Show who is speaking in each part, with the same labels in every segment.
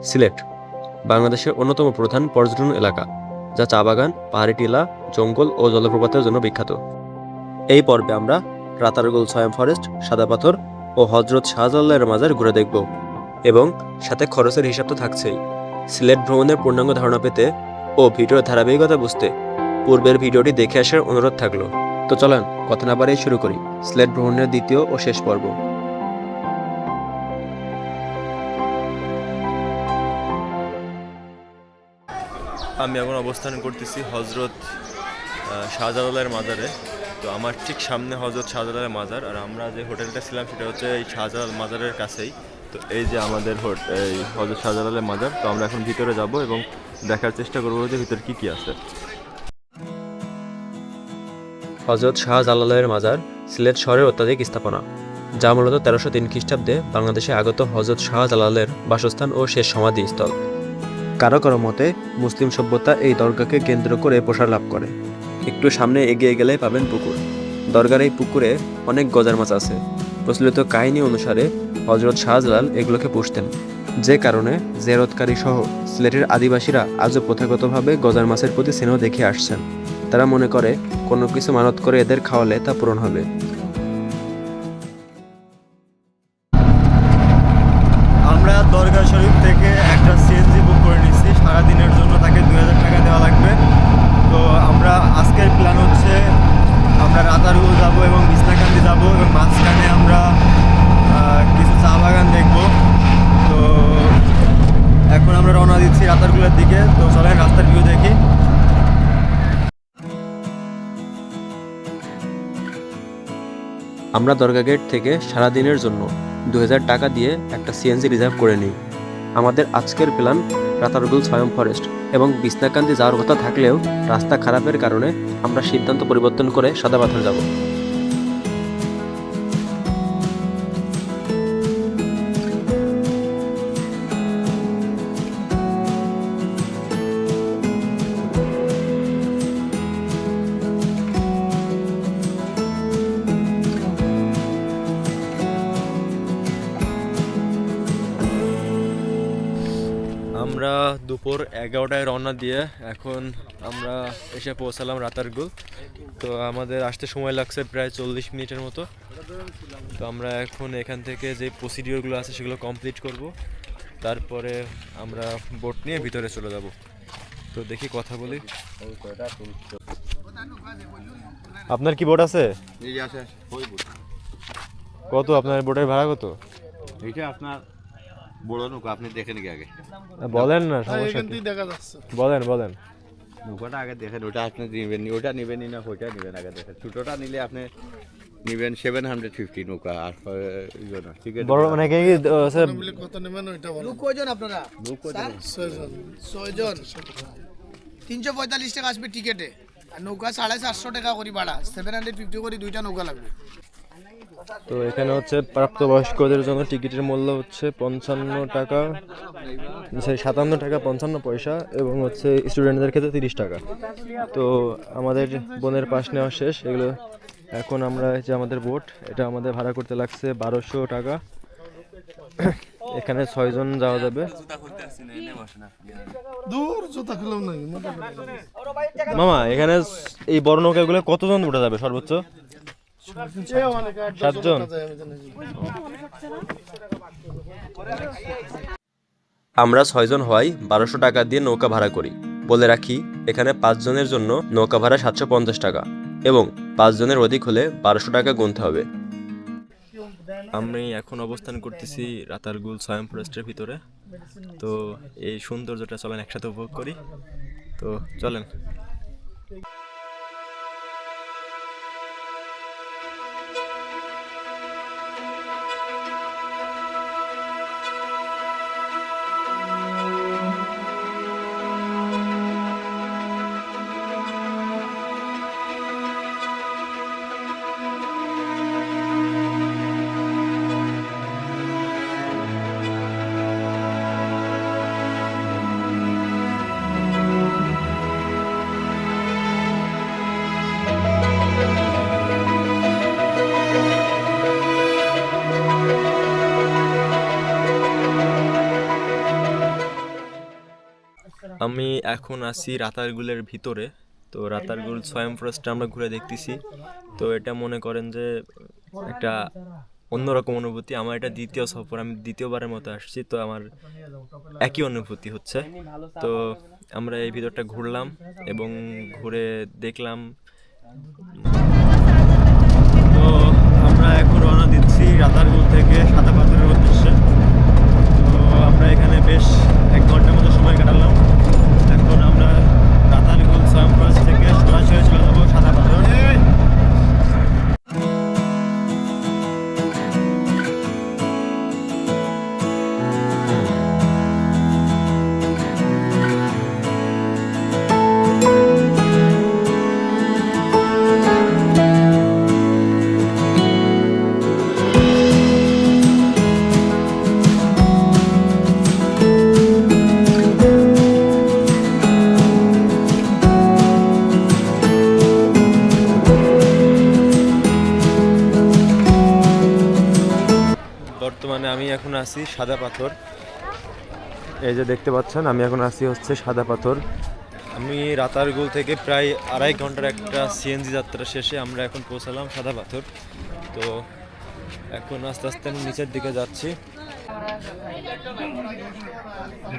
Speaker 1: সিলেট বাংলাদেশের অন্যতম প্রধান পর্যটন এলাকা, যা চা বাগান, পাহাড়ি টিলা, জঙ্গল ও জলপ্রপাতের জন্য বিখ্যাত। এই পর্বে আমরা রাতারগুল সয়াম ফরেস্ট, সাদা পাথর ও হজরত শাহজালালের মাজার ঘুরে দেখব, এবং সাথে খরচের হিসাব তো থাকছেই। সিলেট ভ্রমণের পূর্ণাঙ্গ ধারণা পেতে ও ভিডিওর ধারাবাহিকতা বুঝতে পূর্বের ভিডিওটি দেখে আসার অনুরোধ থাকলো। তো চলেন কথা না বাড়িয়ে শুরু করি সিলেট ভ্রমণের দ্বিতীয় ও শেষ পর্ব। আমি এখন অবস্থান করতেছি হজরত শাহজালালের মাজারে। তো আমার ঠিক সামনে হজরত শাহজালালের মাজার, আর আমরা যে হোটেলটা ছিলাম সেটা হচ্ছে এই শাহজালাল মাজারের কাছেই। তো এই যে আমাদের এই হজরত শাহজালালের মাজার। তো আমরা এখন ভিতরে যাব এবং দেখার চেষ্টা করবো যে ভিতরে কী কী আছে। হজরত শাহজালালের মাজার সিলেট শহরের অত্যাধিক স্থাপনা, যা মূলত 1303 খ্রিস্টাব্দে বাংলাদেশে আগত হজরত শাহজালালের বাসস্থান ও শেষ সমাধিস্থল। কারো কারো মতে মুসলিম সভ্যতা এই দরগাকে কেন্দ্র করে প্রসার লাভ করে। একটু সামনে এগিয়ে গেলে পাবেন পুকুর। দরগার এই পুকুরে অনেক গজার মাছ আছে। প্রচলিত কাহিনী অনুসারে হজরত শাহজালাল এগুলোকে পুষতেন, যে কারণে জিয়ারতকারী সহ সিলেটের আদিবাসীরা আজও প্রথাগতভাবে গজার মাছের প্রতি স্নেহ দেখে আসছেন। তারা মনে করে কোনো কিছু মানত করে এদের খাওয়ালে তা পূরণ হবে। আমরা দরগা শরীফ থেকে একটা সিএনজি বুক করে নিচ্ছি। সারাদিনের জন্য তাকে 2000 টাকা দেওয়া লাগবে। তো আমরা আজকের প্ল্যান হচ্ছে আমরা রাতারগুল যাব এবং বিছনাকান্দি যাব, এবং মাঝখানে আমরা কিছু চা বাগান দেখব। তো এখন আমরা রওনা দিচ্ছি রাতারগুলের দিকে। তো চলেন রাস্তার ভিউ দেখি। আমরা দরগা গেট থেকে সারাদিনের জন্য 2000 টাকা দিয়ে একটা সিএনজি রিজার্ভ করে নিই। আমাদের আজকের প্ল্যান রাতারগুল সয়াম ফরেস্ট এবং বিছনাকান্দি যাওয়ার কথা থাকলেও রাস্তা খারাপের কারণে আমরা সিদ্ধান্ত পরিবর্তন করে সাদা পাথর যাব। আমরা দুপুর 11টায় রওনা দিয়ে এখন আমরা এসে পৌঁছালাম রাতারগুল। তো আমাদের আসতে সময় লাগছে প্রায় 40 মিনিটের মতো। তো আমরা এখন এখান থেকে যে প্রসিডিওরগুলো আছে সেগুলো কমপ্লিট করব, তারপরে আমরা বোট নিয়ে ভিতরে চলে যাব। তো দেখি কথা বলি। আপনার কি বোট আছে? কত আপনার বোটের ভাড়া কত?
Speaker 2: এইটা আপনার বড় নৌকা, আপনি দেখেন কি আগে?
Speaker 1: বলেন না, সমস্যা কি? বলেন।
Speaker 2: নৌকাটা আগে দেখেন, ওটা আপনি নেবেন, ওটা নেবেন না ওইটা নেবেন আগে দেখেন। ছোটটা নিলে আপনি নেবেন 750 নৌকা, আর ঠিক আছে।
Speaker 1: বড় মানে কি স্যার
Speaker 3: কত নেবেন ওইটা বলেন।
Speaker 4: লোক কয়জন আপনারা?
Speaker 2: লোক কয়জন?
Speaker 4: ছয়জন। 345 টাকা আসবে টিকেটে, আর নৌকা 450 টাকা করে ভাড়া, 750 করে দুইটা নৌকা লাগবে।
Speaker 1: তো এখানে হচ্ছে প্রাপ্তবয়স্কদের জন্য টিকিটের মূল্য হচ্ছে 55 টাকা, 57 টাকা 55 পয়সা, এবং হচ্ছে স্টুডেন্টদের ক্ষেত্রে 30 টাকা। তো আমাদের বোনের পাস নেওয়া শেষ এগুলো। এখন আমরা যে আমাদের বোট, এটা আমাদের ভাড়া করতে লাগছে 1200 টাকা। এখানে 6 জন যাওয়া যাবে।
Speaker 3: দূর জুতা খেলাম নাই
Speaker 1: মামা, এখানে এই বড় নৌকাগুলো কতজন উঠে যাবে সর্বোচ্চ? 7 জন। আমরা 6 জন হওয়ায় 1200 টাকা দিয়ে নৌকা ভাড়া করি। বলে রাখি, এখানে 5 জনের জন্য নৌকা ভাড়া 750 টাকা, এবং 5 জনের অধিক হলে 1200 টাকা গুনতে হবে। আমি এখন অবস্থান করতেছি রাতারগুল সয়াম ফরেস্টের ভিতরে। তো এই সৌন্দর্যটা চলেন একসাথে উপভোগ করি। তো চলেন। আমি এখন আছি রাতারগুলের ভিতরে। তো রাতারগুল সোয়াম ফরেস্টটা আমরা ঘুরে দেখতেছি। তো এটা মনে করেন যে একটা অন্যরকম অনুভূতি। আমার এটা দ্বিতীয় সফর, আমি দ্বিতীয়বারের মতো আসছি। তো আমার একই অনুভূতি হচ্ছে। তো আমরা এই ভিতরটা ঘুরলাম এবং ঘুরে দেখলাম। তো আমরা এখন রওনা দিচ্ছি রাতারগুল থেকে সাদা পাথরের উদ্দেশ্যে। তো আমরা এখানে বেশ 1 ঘন্টার মতো সময় কাটালাম। এখন আমরা রাতারগুল সোয়াম ফরেস্ট থেকে সরাসরি চলে যাবো সাদা পাথর। বর্তমানে আমি এখন আছি সাদা পাথর। এই যে দেখতে পাচ্ছেন, আমি এখন আছি হচ্ছে সাদা পাথর। আমি রাতারগুল থেকে প্রায় 2.5 ঘন্টার একটা সিএনজি যাত্রা শেষে আমরা এখন পৌঁছালাম সাদা পাথর। তো এখন আস্তে আস্তে আমি নিচের দিকে যাচ্ছি।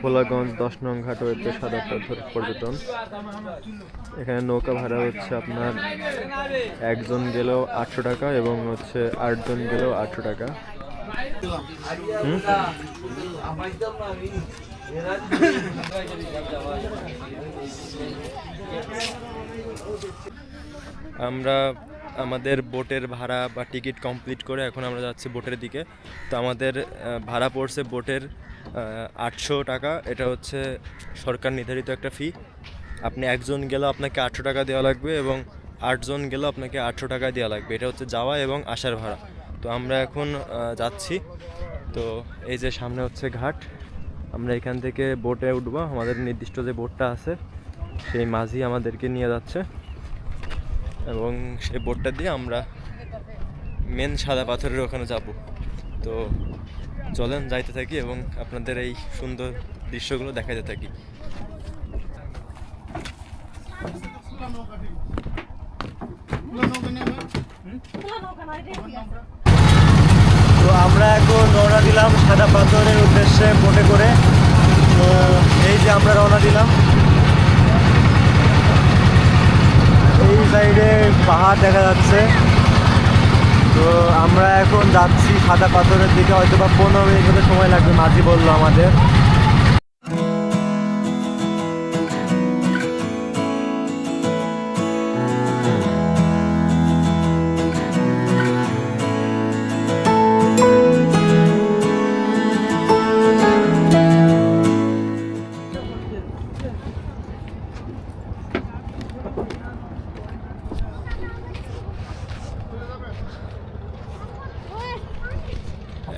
Speaker 1: ভোলাগঞ্জ 10 নং ঘাট হইতে সাদা পাথর পর্যটন। এখানে নৌকা ভাড়া হচ্ছে আপনার একজন গেলেও 800 টাকা এবং হচ্ছে 8 জন গেলেও 800 টাকা। আমরা আমাদের বোটের ভাড়া বা টিকিট কমপ্লিট করে এখন আমরা যাচ্ছি বোটের দিকে। তো আমাদের ভাড়া পড়ছে বোটের 800 টাকা। এটা হচ্ছে সরকার নির্ধারিত একটা ফি। আপনি একজন গেলেও আপনাকে 800 টাকা দেওয়া লাগবে এবং 8 জন গেলেও আপনাকে 800 টাকা দেওয়া লাগবে। এটা হচ্ছে যাওয়া এবং আসার ভাড়া। তো আমরা এখন যাচ্ছি। তো এই যে সামনে হচ্ছে ঘাট, আমরা এখান থেকে বোটে উঠবো। আমাদের নির্দিষ্ট যে বোটটা আছে সেই মাঝি আমাদেরকে নিয়ে যাচ্ছে এবং সেই বোটটা দিয়ে আমরা মেন সাদা পাথরের ওখানে যাব। তো চলেন যাইতে থাকি এবং আপনাদের এই সুন্দর দৃশ্যগুলো দেখাতে থাকি। তো আমরা এখন রওনা দিলাম সাদা পাথরের উদ্দেশ্যে বোটে করে। তো এই যে আমরা রওনা দিলাম। এই সাইডে পাহাড় দেখা যাচ্ছে। তো আমরা এখন যাচ্ছি সাদা পাথরের দিকে। হয়তো বা 15 মিনিট মতো সময় লাগবে, মাঝি বললো আমাদের।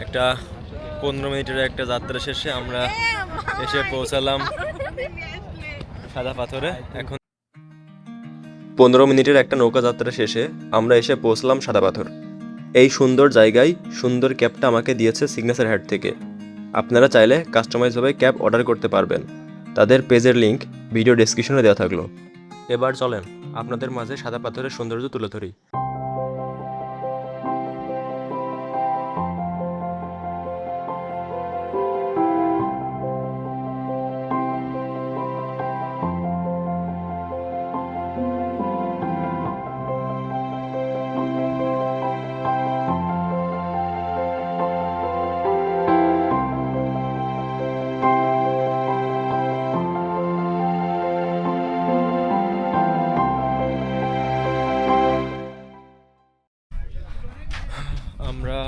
Speaker 1: একটা 15 মিনিটের একটা যাত্রা শেষে আমরা এসে পৌঁছালাম সাদা পাথরে। এখন 15 মিনিটের একটা নৌকা যাত্রা শেষে আমরা এসে পৌঁছলাম সাদা পাথর। এই সুন্দর জায়গায় সুন্দর ক্যাবটা আমাকে দিয়েছে সিগনেচার হাট থেকে। আপনারা চাইলে কাস্টমাইজভাবে ক্যাব অর্ডার করতে পারবেন। তাদের পেজের লিংক ভিডিও ডেসক্রিপশনে দেওয়া থাকলো। এবার চলেন আপনাদের মাঝে সাদা পাথরের সৌন্দর্য তুলে ধরি। আমরা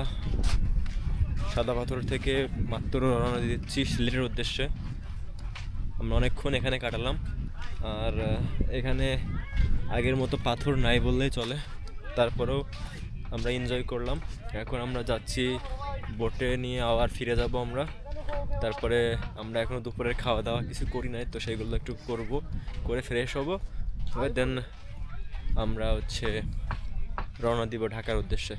Speaker 1: সাদা পাথর থেকে মাত্র রওনা দিচ্ছি সিলেটের উদ্দেশ্যে। আমরা অনেকক্ষণ এখানে কাটালাম। আর এখানে আগের মতো পাথর নাই বললেই চলে, তারপরেও আমরা এনজয় করলাম। এখন আমরা যাচ্ছি বোটে নিয়ে, আবার ফিরে যাব আমরা। তারপরে আমরা এখনও দুপুরের খাওয়া দাওয়া কিছু করি নাই, তো সেগুলো একটু করব, করে ফ্রেশ হব, দেন আমরা হচ্ছে রওনা দিব ঢাকার উদ্দেশ্যে।